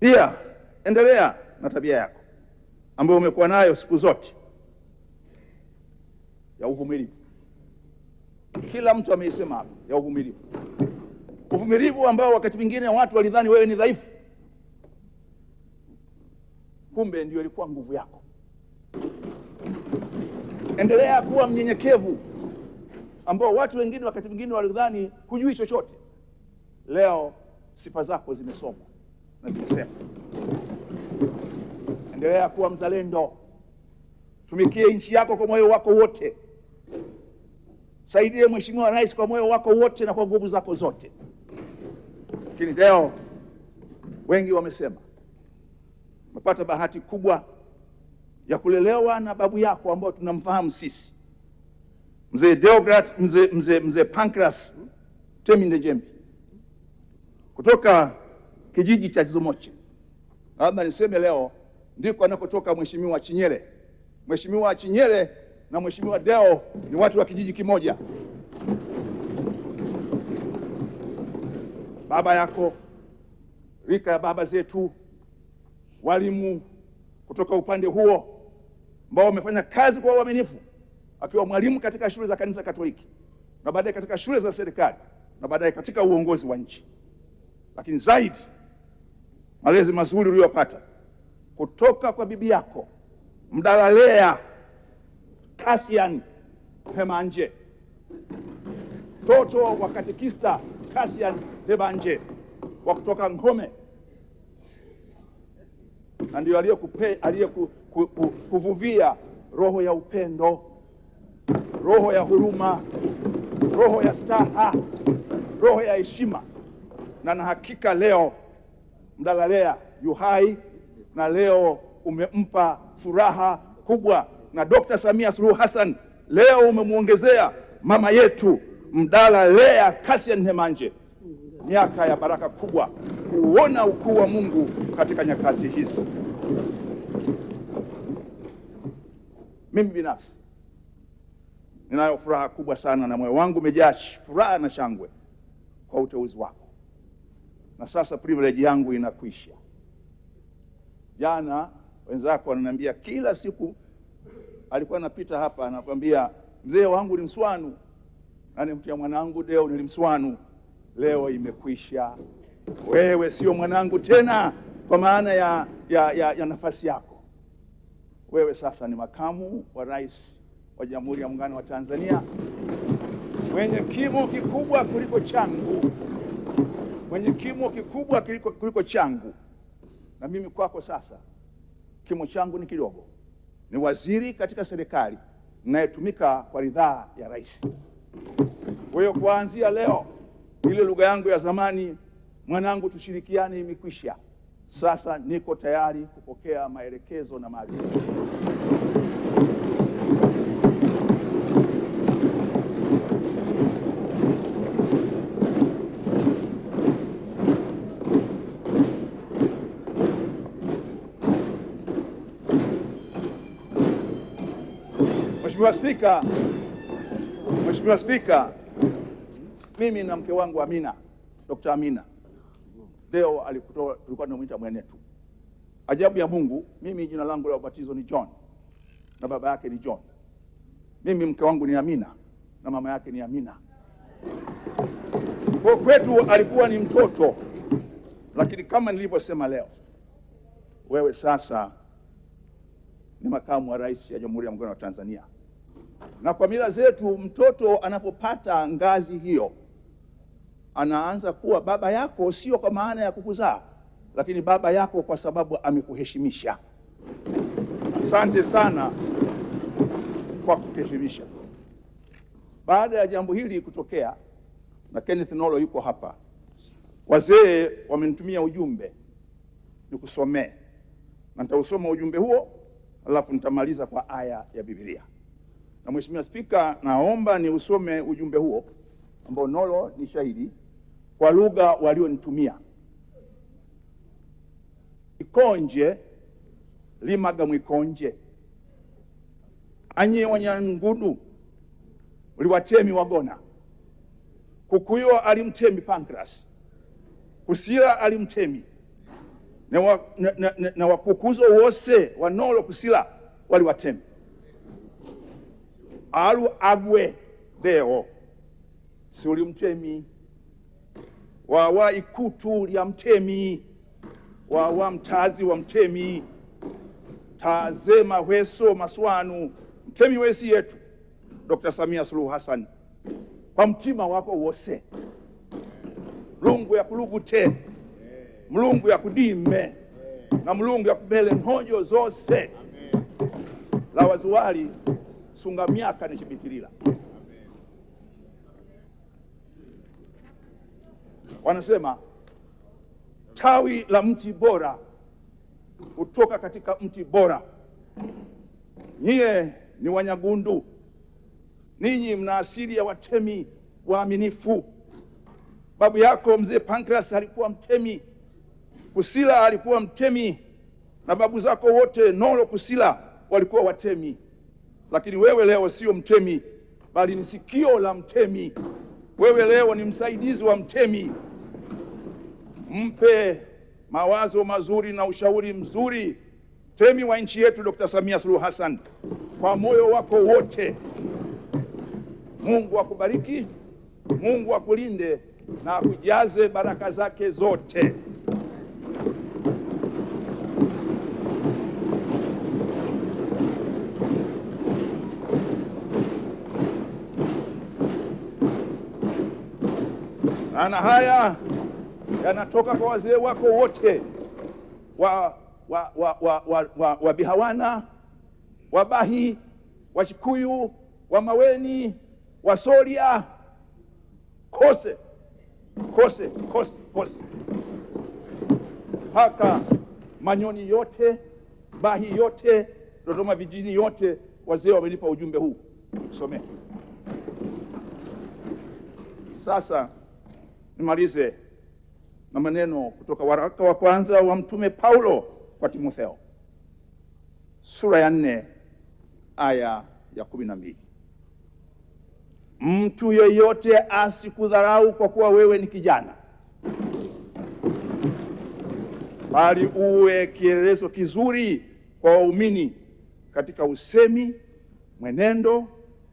Pia endelea na tabia yako ambayo umekuwa nayo siku zote ya uvumilivu. Kila mtu ameisema hapo, ya uvumilivu. Uvumilivu ambao wakati mwingine watu walidhani wewe ni dhaifu, kumbe ndio ilikuwa nguvu yako. Endelea kuwa mnyenyekevu ambao watu wengine wakati mwingine walidhani hujui chochote. Leo sifa zako zimesomwa na zimesema. Endelea kuwa mzalendo. Tumikie nchi yako kwa moyo wako wote. Saidie Mheshimiwa Rais kwa moyo wako wote na kwa nguvu zako zote. Lakini leo wengi wamesema umepata bahati kubwa ya kulelewa na babu yako ambao tunamfahamu sisi, Mzee Deogratias, Mzee Pancras Teminde Jembi, kutoka kijiji cha Zumoche. Labda niseme leo ndiko anakotoka Mheshimiwa Chinyele. Mheshimiwa Chinyele na Mheshimiwa Deo ni watu wa kijiji kimoja. Baba yako, rika ya baba zetu, walimu kutoka upande huo ambao wamefanya kazi kwa uaminifu, akiwa mwalimu katika shule za kanisa Katoliki na baadaye katika shule za serikali na baadaye katika uongozi wa nchi. Lakini zaidi malezi mazuri uliyopata kutoka kwa bibi yako Mdalalea Cassian Hemanje, mtoto wa katekista Cassian Hemanje wa kutoka Ngome, na ndio aliyekuvuvia roho ya upendo, roho ya huruma, roho ya staha, roho ya heshima. Na hakika leo Mdalalea yu hai, na leo umempa furaha kubwa, na Dr. Samia Suluhu Hassan leo umemwongezea mama yetu Mdalalea Cassian Hemanje miaka ya baraka kubwa, kuona ukuu wa Mungu katika nyakati hizi. Mimi binafsi ninayo furaha kubwa sana, na moyo wangu umejaa furaha na shangwe kwa uteuzi wako. Na sasa privilege yangu inakwisha. Jana wenzako wananiambia, kila siku alikuwa anapita hapa anakuambia, mzee wangu ni Mswanu na nimtia mwanangu Deo ni Mswanu. Leo imekwisha. Wewe sio mwanangu tena kwa maana ya nafasi yako. Wewe sasa ni makamu wa rais wa Jamhuri ya Muungano wa Tanzania, mwenye kimo kikubwa kuliko changu, mwenye kimo kikubwa kuliko changu. Na mimi kwako sasa kimo changu ni kidogo, ni waziri katika serikali ninayetumika kwa ridhaa ya rais. Kwa hiyo kuanzia leo ile lugha yangu ya zamani, mwanangu tushirikiane, imekwisha. Sasa niko tayari kupokea maelekezo na maagizo. Mheshimiwa Spika, mimi na mke wangu Amina, Dr. Amina Deo tulikuwa tunamwita mwenetu. Ajabu ya Mungu, mimi jina langu la ubatizo ni John na baba yake ni John. Mimi mke wangu ni Amina na mama yake ni Amina. Kwa kwetu alikuwa ni mtoto, lakini kama nilivyosema leo, wewe sasa ni makamu wa rais ya Jamhuri ya Muungano wa Tanzania. Na kwa mila zetu, mtoto anapopata ngazi hiyo anaanza kuwa baba yako, sio kwa maana ya kukuzaa, lakini baba yako kwa sababu amekuheshimisha. Asante sana kwa kuheshimisha. Baada ya jambo hili kutokea, na Kenneth Nolo yuko hapa, wazee wamenitumia ujumbe nikusomee, na nitausoma ujumbe huo alafu nitamaliza kwa aya ya Biblia. Na Mheshimiwa Spika, naomba ni usome ujumbe huo ambao Nolo ni shahidi kwa lugha walionitumia. Ikonje limaga mwikonje anye wanyangudu uliwatemi wagona, kukuyo alimtemi Pancras, kusira alimtemi, na wakukuzo wose wanolo kusila wali watemi alu agwe deo si uli mtemi wawa ikutu lya mtemi wawa mtazi wa mtemi taze mahweso maswanu mtemi wesi yetu Dr. Samia Suluhu Hassan kwa mtima wako wose Mlungu ya kulugute Mlungu ya kudime na Mlungu ya kubele nhojo zose la wazuwali sunga miaka nichibitilila. Wanasema tawi la mti bora kutoka katika mti bora. Nyie ni Wanyagundu, ninyi mna asili ya watemi waaminifu. Babu yako mzee Pancras alikuwa mtemi, Kusila alikuwa mtemi, na babu zako wote Nolo Kusila walikuwa watemi. Lakini wewe leo sio mtemi, bali ni sikio la mtemi. Wewe leo ni msaidizi wa mtemi. Mpe mawazo mazuri na ushauri mzuri mtemi wa nchi yetu Dr. Samia Suluhu Hassan kwa moyo wako wote. Mungu akubariki, Mungu akulinde na akujaze baraka zake zote. Na haya yanatoka kwa wazee wako wote wa Bihawana, Wabahi, Wachikuyu, Wamaweni, Wasoria, kose mpaka Manyoni yote, Bahi yote, Dodoma vijijini yote, wazee wamenipa ujumbe huu. Some sasa. Nimalize na maneno kutoka waraka wa kwanza wa Mtume Paulo kwa Timotheo, sura ya 4 aya ya 12. Mtu yeyote asikudharau kwa kuwa wewe ni kijana, bali uwe kielelezo kizuri kwa waumini katika usemi, mwenendo,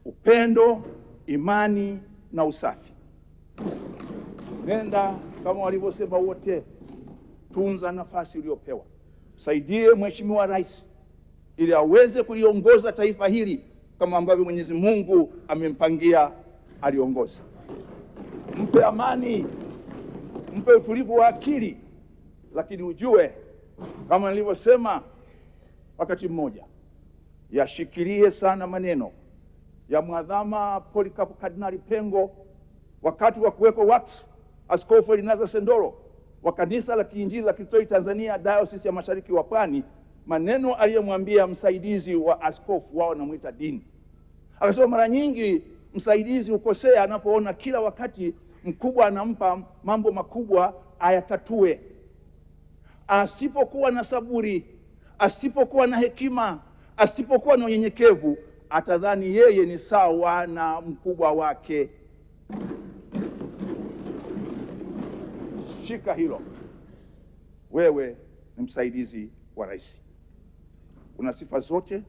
upendo, imani na usafi. Nenda kama walivyosema wote, tunza nafasi uliyopewa. Saidie Mheshimiwa Rais ili aweze kuliongoza taifa hili kama ambavyo Mwenyezi Mungu amempangia aliongoza. Mpe amani, mpe utulivu wa akili, lakini ujue kama nilivyosema wakati mmoja, yashikilie sana maneno ya Mwadhama Polycarp Kardinali Pengo wakati wa kuwekwa wakfu Askofu Elinaza Sendoro wa Kanisa la Kiinjili la Kitoi Tanzania Diocese ya Mashariki wa Pwani, maneno aliyemwambia msaidizi wa askofu wao namuita dini. Akasema mara nyingi msaidizi ukosea anapoona kila wakati mkubwa anampa mambo makubwa ayatatue. Asipokuwa na saburi, asipokuwa na hekima, asipokuwa na unyenyekevu, atadhani yeye ni sawa na mkubwa wake. Shika hilo. Wewe ni msaidizi wa rais, una sifa zote,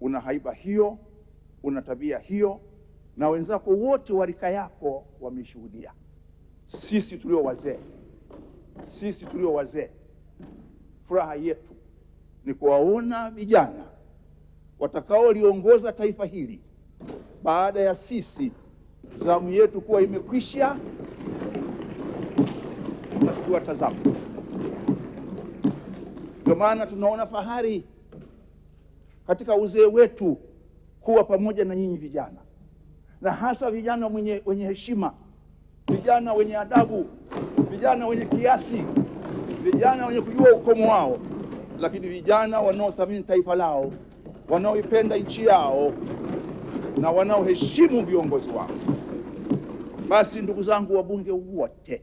una haiba hiyo, una tabia hiyo, na wenzako wote wa rika yako wameshuhudia. Sisi tulio wazee, furaha yetu ni kuwaona vijana watakaoliongoza taifa hili baada ya sisi zamu yetu kuwa imekwisha, na tukiwatazama. Ndio maana tunaona fahari katika uzee wetu kuwa pamoja na nyinyi vijana, na hasa vijana wenye heshima, vijana wenye adabu, vijana wenye kiasi, vijana wenye kujua ukomo wao, lakini vijana wanaothamini taifa lao, wanaoipenda nchi yao, na wanaoheshimu viongozi wao. Basi ndugu zangu wabunge wote,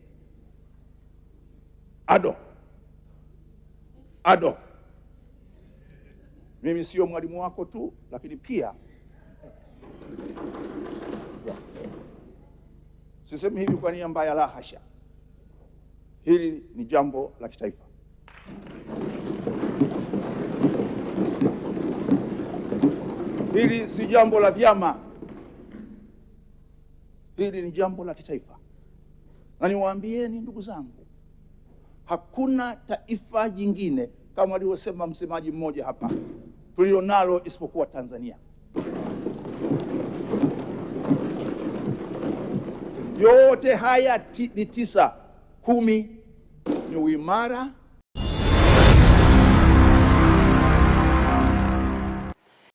ado, mimi sio mwalimu wako tu, lakini pia sisemi hivi kwa nia mbaya, la hasha. Hili ni jambo la kitaifa. Hili si jambo la vyama, hili ni jambo la kitaifa. Na niwaambieni ndugu zangu, hakuna taifa jingine kama alivyosema msemaji mmoja hapa tulionalo isipokuwa Tanzania. Yote haya ni 9, 10 ni uimara